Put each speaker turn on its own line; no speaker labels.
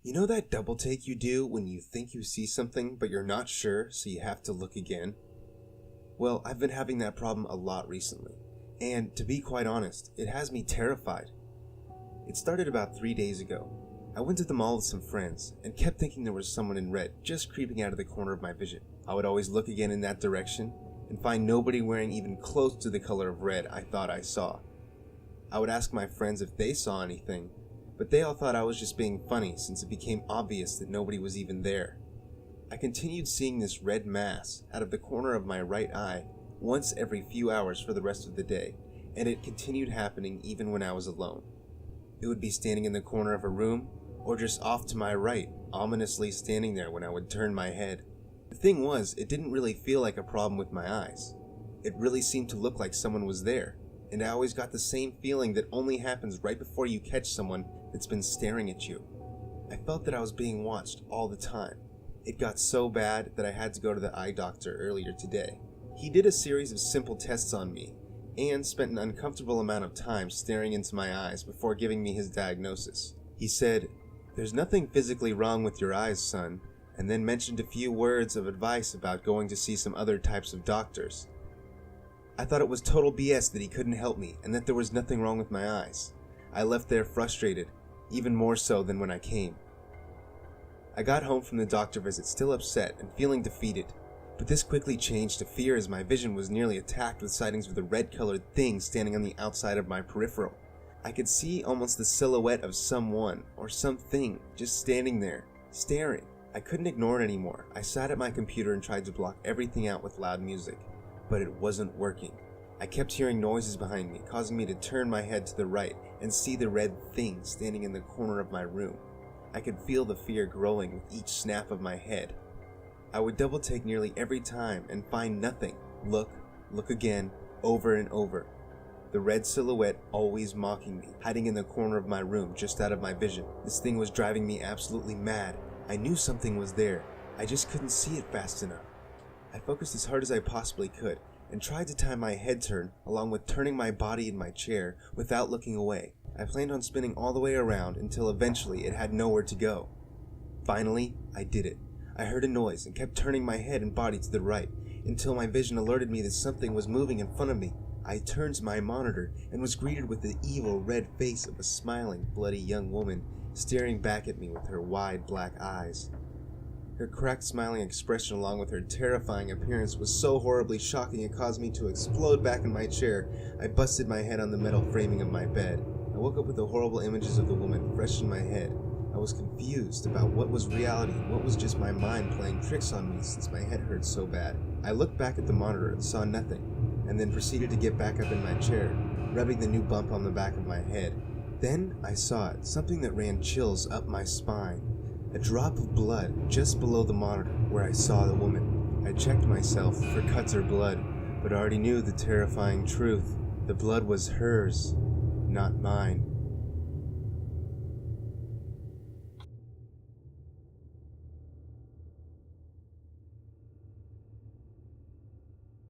You know that double take you do when you think you see something but you're not sure, so you have to look again? Well, I've been having that problem a lot recently, and to be quite honest, it has me terrified. It started about 3 days ago. I went to the mall with some friends and kept thinking there was someone in red just creeping out of the corner of my vision. I would always look again in that direction and find nobody wearing even close to the color of red I thought I saw. I would ask my friends if they saw anything, but they all thought I was just being funny since it became obvious that nobody was even there. I continued seeing this red mass out of the corner of my right eye once every few hours for the rest of the day, and it continued happening even when I was alone. It would be standing in the corner of a room, or just off to my right, ominously standing there when I would turn my head. The thing was, it didn't really feel like a problem with my eyes. It really seemed to look like someone was there, and I always got the same feeling that only happens right before you catch someone that's been staring at you. I felt that I was being watched all the time. It got so bad that I had to go to the eye doctor earlier today. He did a series of simple tests on me, and spent an uncomfortable amount of time staring into my eyes before giving me his diagnosis. He said, "There's nothing physically wrong with your eyes, son," and then mentioned a few words of advice about going to see some other types of doctors. I thought it was total BS that he couldn't help me and that there was nothing wrong with my eyes. I left there frustrated, even more so than when I came. I got home from the doctor visit still upset and feeling defeated, but this quickly changed to fear as my vision was nearly attacked with sightings of the red-colored thing standing on the outside of my peripheral. I could see almost the silhouette of someone or something just standing there, staring. I couldn't ignore it anymore. I sat at my computer and tried to block everything out with loud music, but it wasn't working. I kept hearing noises behind me, causing me to turn my head to the right and see the red thing standing in the corner of my room. I could feel the fear growing with each snap of my head. I would double take nearly every time and find nothing. Look again, over and over. The red silhouette always mocking me, hiding in the corner of my room just out of my vision. This thing was driving me absolutely mad. I knew something was there. I just couldn't see it fast enough. I focused as hard as I possibly could and tried to time my head turn along with turning my body in my chair without looking away. I planned on spinning all the way around until eventually it had nowhere to go. Finally, I did it. I heard a noise and kept turning my head and body to the right until my vision alerted me that something was moving in front of me. I turned to my monitor and was greeted with the evil red face of a smiling, bloody young woman staring back at me with her wide black eyes. Her cracked smiling expression along with her terrifying appearance was so horribly shocking it caused me to explode back in my chair. I busted my head on the metal framing of my bed. I woke up with the horrible images of the woman fresh in my head. I was confused about what was reality and what was just my mind playing tricks on me since my head hurt so bad. I looked back at the monitor and saw nothing, and then proceeded to get back up in my chair, rubbing the new bump on the back of my head. Then I saw it, something that ran chills up my spine. A drop of blood just below the monitor where I saw the woman. I checked myself for cuts or blood, but already knew the terrifying truth. The blood was hers, not mine.